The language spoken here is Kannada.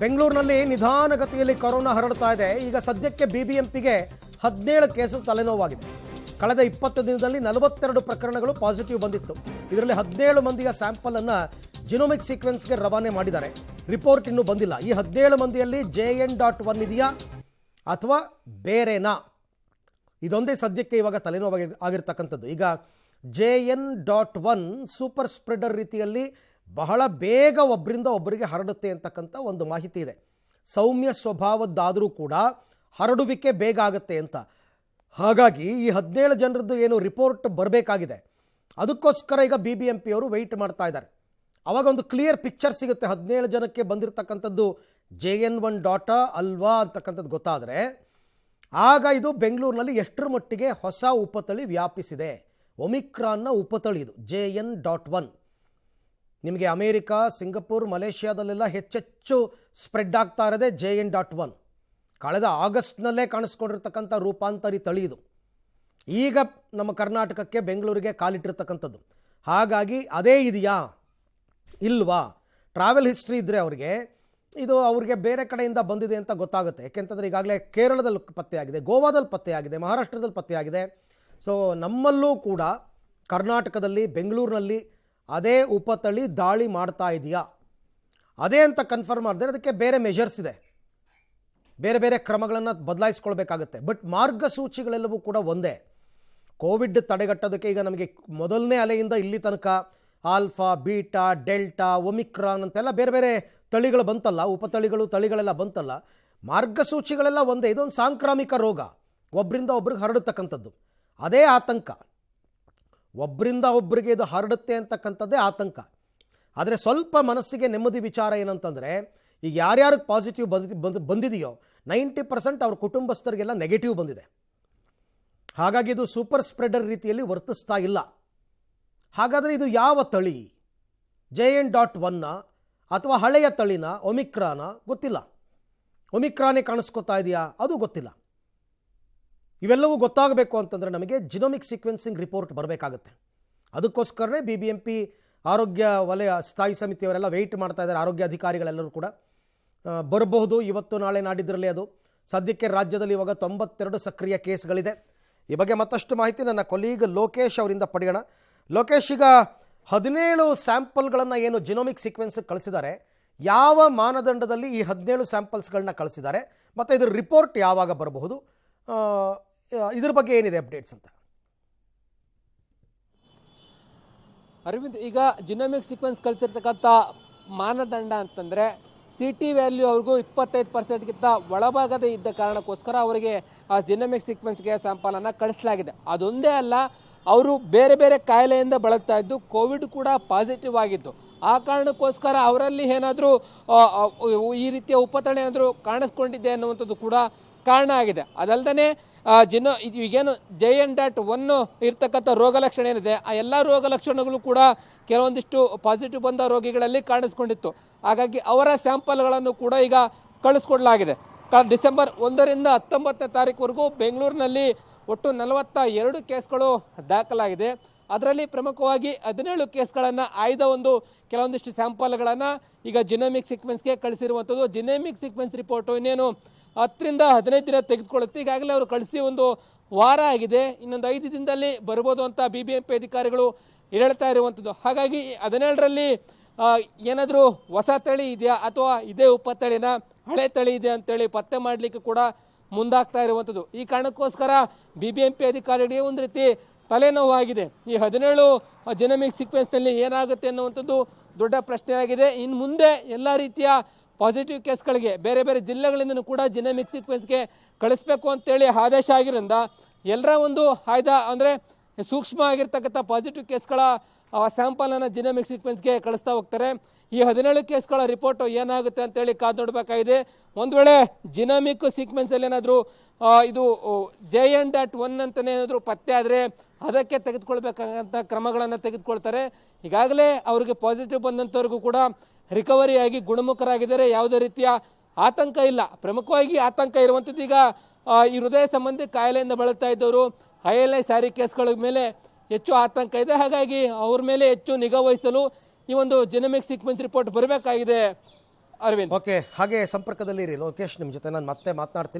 ಬೆಂಗಳೂರಿನಲ್ಲಿ ನಿಧಾನಗತಿಯಲ್ಲಿ ಕೊರೋನಾ ಹರಡ್ತಾ ಇದೆ. ಈಗ ಸದ್ಯಕ್ಕೆ ಬಿಬಿಎಂಪಿಗೆ 17 ಕೇಸು ತಲೆನೋವಾಗಿದೆ. ಕಳೆದ 20 ದಿನದಲ್ಲಿ 42 ಪ್ರಕರಣಗಳು ಪಾಸಿಟಿವ್ ಬಂದಿತ್ತು. ಇದರಲ್ಲಿ 17 ಮಂದಿಯ ಸ್ಯಾಂಪಲ್ ಅನ್ನು ಜಿನೋಮಿಕ್ ಸೀಕ್ವೆನ್ಸ್ಗೆ ರವಾನೆ ಮಾಡಿದ್ದಾರೆ. ರಿಪೋರ್ಟ್ ಇನ್ನೂ ಬಂದಿಲ್ಲ. ಈ 17 ಮಂದಿಯಲ್ಲಿ JN.1 ಇದೆಯಾ ಅಥವಾ ಬೇರೆನಾ, ಇದೊಂದೇ ಸದ್ಯಕ್ಕೆ ಇವಾಗ ತಲೆನೋವಾಗಿ ಆಗಿರ್ತಕ್ಕಂಥದ್ದು. ಈಗ JN.1 ಸೂಪರ್ ಸ್ಪ್ರೆಡರ್ ರೀತಿಯಲ್ಲಿ ಬಹಳ ಬೇಗ ಒಬ್ಬರಿಂದ ಒಬ್ಬರಿಗೆ ಹರಡುತ್ತೆ ಅಂತಕ್ಕಂಥ ಒಂದು ಮಾಹಿತಿ ಇದೆ. ಸೌಮ್ಯ ಸ್ವಭಾವದ್ದಾದರೂ ಕೂಡ ಹರಡುವಿಕೆ ಬೇಗ ಆಗುತ್ತೆ ಅಂತ. ಹಾಗಾಗಿ ಈ 17 ಜನರದ್ದು ಏನು ರಿಪೋರ್ಟ್ ಬರಬೇಕಾಗಿದೆ, ಅದಕ್ಕೋಸ್ಕರ ಈಗ BBMP ಅವರು ವೆಯ್ಟ್ ಮಾಡ್ತಾ ಇದ್ದಾರೆ. ಅವಾಗ ಒಂದು ಕ್ಲಿಯರ್ ಪಿಕ್ಚರ್ ಸಿಗುತ್ತೆ. 17 ಜನಕ್ಕೆ ಬಂದಿರತಕ್ಕಂಥದ್ದು JN.1 ಅಲ್ವಾ ಅಂತಕ್ಕಂಥದ್ದು ಗೊತ್ತಾದರೆ ಆಗ ಇದು ಬೆಂಗಳೂರಿನಲ್ಲಿ ಎಷ್ಟರ ಮಟ್ಟಿಗೆ ಹೊಸ ಉಪತಳಿ ವ್ಯಾಪಿಸಿದೆ. ಒಮಿಕ್ರಾನ್ನ ಉಪತಳಿ ಇದು JN.1. ನಿಮಗೆ ಅಮೇರಿಕಾ, ಸಿಂಗಪೂರ್, ಮಲೇಷ್ಯಾದಲ್ಲೆಲ್ಲ ಹೆಚ್ಚೆಚ್ಚು ಸ್ಪ್ರೆಡ್ ಆಗ್ತಾ ಇರೋದೇ JN.1. ಕಳೆದ ಆಗಸ್ಟ್ನಲ್ಲೇ ಕಾಣಿಸ್ಕೊಂಡಿರ್ತಕ್ಕಂಥ ರೂಪಾಂತರಿ ತಳಿ ಇದು. ಈಗ ನಮ್ಮ ಕರ್ನಾಟಕಕ್ಕೆ, ಬೆಂಗಳೂರಿಗೆ ಕಾಲಿಟ್ಟಿರ್ತಕ್ಕಂಥದ್ದು. ಹಾಗಾಗಿ ಅದೇ ಇದೆಯಾ ಇಲ್ವಾ, ಟ್ರಾವೆಲ್ ಹಿಸ್ಟ್ರಿ ಇದ್ದರೆ ಅವ್ರಿಗೆ ಬೇರೆ ಕಡೆಯಿಂದ ಬಂದಿದೆ ಅಂತ ಗೊತ್ತಾಗುತ್ತೆ. ಯಾಕೆಂತಂದರೆ ಈಗಾಗಲೇ ಕೇರಳದಲ್ಲಿ ಪತ್ತೆಯಾಗಿದೆ, ಗೋವಾದಲ್ಲಿ ಪತ್ತೆಯಾಗಿದೆ, ಮಹಾರಾಷ್ಟ್ರದಲ್ಲಿ ಪತ್ತೆಯಾಗಿದೆ. ಸೊ ನಮ್ಮಲ್ಲೂ ಕೂಡ ಕರ್ನಾಟಕದಲ್ಲಿ, ಬೆಂಗಳೂರಿನಲ್ಲಿ ಅದೇ ಉಪತಳಿ ದಾಳಿ ಮಾಡ್ತಾ ಇದೆಯಾ, ಅದೇ ಅಂತ ಕನ್ಫರ್ಮ್ ಮಾಡಿದ್ರೆ ಅದಕ್ಕೆ ಬೇರೆ ಮೆಷರ್ಸ್ ಇದೆ, ಬೇರೆ ಬೇರೆ ಕ್ರಮಗಳನ್ನು ಬದಲಾಯಿಸ್ಕೊಳ್ಬೇಕಾಗತ್ತೆ. ಬಟ್ ಮಾರ್ಗಸೂಚಿಗಳೆಲ್ಲವೂ ಕೂಡ ಒಂದೇ. ಕೋವಿಡ್ ತಡೆಗಟ್ಟೋದಕ್ಕೆ ಈಗ ನಮಗೆ ಮೊದಲನೇ ಅಲೆಯಿಂದ ಇಲ್ಲಿ ತನಕ ಆಲ್ಫಾ, ಬೀಟಾ, ಡೆಲ್ಟಾ, ಒಮಿಕ್ರಾನ್ ಅಂತೆಲ್ಲ ಬೇರೆ ಬೇರೆ ತಳಿಗಳು ಬಂತಲ್ಲ, ಉಪತಳಿಗಳು, ತಳಿಗಳೆಲ್ಲ ಬಂತಲ್ಲ. ಮಾರ್ಗಸೂಚಿಗಳೆಲ್ಲ ಒಂದೇ. ಇದೊಂದು ಸಾಂಕ್ರಾಮಿಕ ರೋಗ, ಒಬ್ಬರಿಂದ ಒಬ್ರಿಗೆ ಹರಡತಕ್ಕಂಥದ್ದು. ಅದೇ ಆತಂಕ, ಒಬ್ಬರಿಂದ ಒಬ್ಬರಿಗೆ ಇದು ಹರಡುತ್ತೆ ಅಂತಕ್ಕಂಥದ್ದೇ ಆತಂಕ. ಆದರೆ ಸ್ವಲ್ಪ ಮನಸ್ಸಿಗೆ ನೆಮ್ಮದಿ ವಿಚಾರ ಏನಂತಂದರೆ, ಈಗ ಯಾರ್ಯಾರಿಗೆ ಪಾಸಿಟಿವ್ ಬಂದಿದೆಯೋ 90% ಅವ್ರ ಕುಟುಂಬಸ್ಥರಿಗೆಲ್ಲ ನೆಗೆಟಿವ್ ಬಂದಿದೆ. ಹಾಗಾಗಿ ಇದು ಸೂಪರ್ ಸ್ಪ್ರೆಡರ್ ರೀತಿಯಲ್ಲಿ ವರ್ತಿಸ್ತಾ ಇಲ್ಲ. ಹಾಗಾದರೆ ಇದು ಯಾವ ತಳಿ, JN.1 ಅಥವಾ ಹಳೆಯ ತಳಿನ, ಒಮಿಕ್ರಾನ, ಗೊತ್ತಿಲ್ಲ. ಒಮಿಕ್ರಾನೇ ಕಾಣಿಸ್ಕೊತಾ ಇದೆಯಾ, ಅದು ಗೊತ್ತಿಲ್ಲ. ಇವೆಲ್ಲವೂ ಗೊತ್ತಾಗಬೇಕು ಅಂತಂದರೆ ನಮಗೆ ಜಿನೋಮಿಕ್ ಸೀಕ್ವೆನ್ಸಿಂಗ್ ರಿಪೋರ್ಟ್ ಬರಬೇಕಾಗುತ್ತೆ. ಅದಕ್ಕೋಸ್ಕರನೇ BBMP ಆರೋಗ್ಯ ವಲಯ ಸ್ಥಾಯಿ ಸಮಿತಿಯವರೆಲ್ಲ ವೆಯ್ಟ್ ಮಾಡ್ತಾ ಇದ್ದಾರೆ. ಆರೋಗ್ಯ ಅಧಿಕಾರಿಗಳೆಲ್ಲರೂ ಕೂಡ ಬರಬಹುದು ಇವತ್ತು, ನಾಳೆ, ನಾಡಿದ್ದರಲ್ಲಿ. ಅದು ಸದ್ಯಕ್ಕೆ ರಾಜ್ಯದಲ್ಲಿ ಇವಾಗ 92 ಸಕ್ರಿಯ ಕೇಸ್ಗಳಿದೆ. ಈ ಬಗ್ಗೆ ಮತ್ತಷ್ಟು ಮಾಹಿತಿ ನನ್ನ ಕೊಲೀಗ್ ಲೋಕೇಶ್ ಅವರಿಂದ ಪಡೆಯೋಣ. ಲೋಕೇಶ್, ಈಗ 17 ಸ್ಯಾಂಪಲ್ಗಳನ್ನು ಏನು ಜಿನೋಮಿಕ್ ಸೀಕ್ವೆನ್ಸ್ಗೆ ಕಳಿಸಿದ್ದಾರೆ, ಯಾವ ಮಾನದಂಡದಲ್ಲಿ ಈ 17 ಸ್ಯಾಂಪಲ್ಸ್ಗಳನ್ನ ಕಳಿಸಿದ್ದಾರೆ, ಮತ್ತು ಇದರ ರಿಪೋರ್ಟ್ ಯಾವಾಗ ಬರಬಹುದು, ಇದ್ರ ಬಗ್ಗೆ ಏನಿದೆ ಅಪ್ಡೇಟ್ಸ್ ಅಂತ? ಅರವಿಂದ್, ಈಗ ಜಿನೋಮಿಕ್ ಸೀಕ್ವೆನ್ಸ್ ಕಳಿಸಿರ್ತಕ್ಕಂಥ ಮಾನದಂಡ ಅಂತಂದರೆ CT ವ್ಯಾಲ್ಯೂ ಅವ್ರಿಗೂ 25%ಗಿಂತ ಒಳಭಾಗದೇ ಇದ್ದ ಕಾರಣಕ್ಕೋಸ್ಕರ ಅವರಿಗೆ ಆ ಜಿನೋಮಿಕ್ ಸೀಕ್ವೆನ್ಸ್ಗೆ ಸ್ಯಾಂಪಲನ್ನು ಕಳಿಸಲಾಗಿದೆ. ಅದೊಂದೇ ಅಲ್ಲ, ಅವರು ಬೇರೆ ಬೇರೆ ಕಾಯಿಲೆಯಿಂದ ಬಳಲ್ತಾ ಇದ್ದು, ಕೋವಿಡ್ ಕೂಡ ಪಾಸಿಟಿವ್ ಆಗಿತ್ತು. ಆ ಕಾರಣಕ್ಕೋಸ್ಕರ ಅವರಲ್ಲಿ ಏನಾದರೂ ಈ ರೀತಿಯ ಉಪತಳಿ ಏನಾದರೂ ಕಾಣಿಸ್ಕೊಂಡಿದೆ ಅನ್ನುವಂಥದ್ದು ಕೂಡ ಕಾರಣ ಆಗಿದೆ. ಅದಲ್ಲದೆ ಈಗೇನು JN.1 ಇರ್ತಕ್ಕಂಥ ರೋಗ ಲಕ್ಷಣ ಏನಿದೆ, ಆ ಎಲ್ಲ ರೋಗ ಲಕ್ಷಣಗಳು ಕೂಡ ಕೆಲವೊಂದಿಷ್ಟು ಪಾಸಿಟಿವ್ ಬಂದ ರೋಗಿಗಳಲ್ಲಿ ಕಾಣಿಸ್ಕೊಂಡಿತ್ತು. ಹಾಗಾಗಿ ಅವರ ಸ್ಯಾಂಪಲ್ಗಳನ್ನು ಕೂಡ ಈಗ ಕಳಿಸ್ಕೊಡ್ಲಾಗಿದೆ. ಡಿಸೆಂಬರ್ 1ರಿಂದ 19ನೇ ತಾರೀಕುವರೆಗೂ ಬೆಂಗಳೂರಿನಲ್ಲಿ ಒಟ್ಟು 42 ಕೇಸ್ಗಳು ದಾಖಲಾಗಿದೆ. ಅದರಲ್ಲಿ ಪ್ರಮುಖವಾಗಿ 17 ಕೇಸ್ಗಳನ್ನು ಆಯ್ದ ಕೆಲವೊಂದಿಷ್ಟು ಸ್ಯಾಂಪಲ್ಗಳನ್ನು ಈಗ ಜಿನೋಮಿಕ್ ಸೀಕ್ವೆನ್ಸ್ಗೆ ಕಳಿಸಿರುವಂಥದ್ದು. ಜಿನೋಮಿಕ್ ಸೀಕ್ವೆನ್ಸ್ ರಿಪೋರ್ಟು ಇನ್ನೇನು 10ರಿಂದ 15 ದಿನ ತೆಗೆದುಕೊಳ್ಳುತ್ತೆ. ಈಗಾಗಲೇ ಅವರು ಕಳಿಸಿ 1 ವಾರ ಆಗಿದೆ. ಇನ್ನೊಂದು 5 ದಿನದಲ್ಲಿ ಬರ್ಬೋದು ಅಂತ BBMP ಅಧಿಕಾರಿಗಳು ಹೇಳ್ತಾ ಇರುವಂಥದ್ದು. ಹಾಗಾಗಿ 17ರಲ್ಲಿ ಏನಾದರೂ ಹೊಸ ತಳಿ ಇದೆಯಾ ಅಥವಾ ಇದೇ ಉಪತಳಿನ, ಹಳೆ ತಳಿ ಇದೆ ಅಂತೇಳಿ ಪತ್ತೆ ಮಾಡಲಿಕ್ಕೆ ಕೂಡ ಮುಂದಾಗ್ತಾ ಇರುವಂಥದ್ದು. ಈ ಕಾರಣಕ್ಕೋಸ್ಕರ BBMP ಅಧಿಕಾರಿಗಳಿಗೆ ಒಂದು ರೀತಿ ತಲೆನೋವಾಗಿದೆ. ಈ 17 ಜಿನೋಮಿಕ್ ಸೀಕ್ವೆನ್ಸ್ನಲ್ಲಿ ಏನಾಗುತ್ತೆ ಅನ್ನುವಂಥದ್ದು ದೊಡ್ಡ ಪ್ರಶ್ನೆಯಾಗಿದೆ. ಇನ್ನು ಮುಂದೆ ಎಲ್ಲ ರೀತಿಯ ಪಾಸಿಟಿವ್ ಕೇಸ್ಗಳಿಗೆ ಬೇರೆ ಬೇರೆ ಜಿಲ್ಲೆಗಳಿಂದಲೂ ಕೂಡ ಜಿನೋಮಿಕ್ ಸೀಕ್ವೆನ್ಸ್ಗೆ ಕಳಿಸ್ಬೇಕು ಅಂತೇಳಿ ಆದೇಶ ಆಗಿರೋದ್ರಿಂದ ಎಲ್ಲರ ಆಯ್ದ ಅಂದರೆ ಸೂಕ್ಷ್ಮ ಆಗಿರ್ತಕ್ಕಂಥ ಪಾಸಿಟಿವ್ ಕೇಸ್ಗಳ ಸ್ಯಾಂಪಲನ್ನು ಜಿನೋಮಿಕ್ ಸೀಕ್ವೆನ್ಸ್ಗೆ ಕಳಿಸ್ತಾ ಹೋಗ್ತಾರೆ. ಈ 17 ಕೇಸ್ಗಳ ರಿಪೋರ್ಟು ಏನಾಗುತ್ತೆ ಅಂತೇಳಿ ಕಾದು ನೋಡಬೇಕಾಗಿದೆ. ಒಂದು ವೇಳೆ ಜಿನೋಮಿಕ್ ಸೀಕ್ವೆನ್ಸಲ್ಲಿ ಏನಾದರೂ ಇದು JN.1 ಅಂತಲೇ ಏನಾದರೂ ಪತ್ತೆ ಆದರೆ ಅದಕ್ಕೆ ತೆಗೆದುಕೊಳ್ಬೇಕಾದಂಥ ಕ್ರಮಗಳನ್ನು ತೆಗೆದುಕೊಳ್ತಾರೆ. ಈಗಾಗಲೇ ಅವರಿಗೆ ಪಾಸಿಟಿವ್ ಬಂದಂಥವ್ರಿಗೂ ಕೂಡ ರಿಕವರಿ ಆಗಿ ಗುಣಮುಖರಾಗಿದ್ದಾರೆ. ಯಾವುದೇ ರೀತಿಯ ಆತಂಕ ಇಲ್ಲ. ಪ್ರಮುಖವಾಗಿ ಆತಂಕ ಇರುವಂಥದ್ದು ಈಗ ಈ ಹೃದಯ ಸಂಬಂಧಿ ಕಾಯಿಲೆಯಿಂದ ಬಳಲ್ತಾ ಇದ್ದವರು, ILI ಸಾರಿ ಕೇಸ್ಗಳ ಮೇಲೆ ಹೆಚ್ಚು ಆತಂಕ ಇದೆ. ಹಾಗಾಗಿ ಅವ್ರ ಮೇಲೆ ಹೆಚ್ಚು ನಿಗಾ ವಹಿಸಲು ಈ ಒಂದು ಜಿನೋಮಿಕ್ ಸೀಕ್ವೆನ್ಸ್ ರಿಪೋರ್ಟ್ ಬರಬೇಕಾಗಿದೆ ಅರವಿಂದ್. ಓಕೆ, ಹಾಗೆ ಸಂಪರ್ಕದಲ್ಲಿ ಇರಿ ಲೋಕೇಶ್, ನಿಮ್ಮ ಜೊತೆ ನಾನು ಮತ್ತೆ ಮಾತನಾಡ್ತೀನಿ.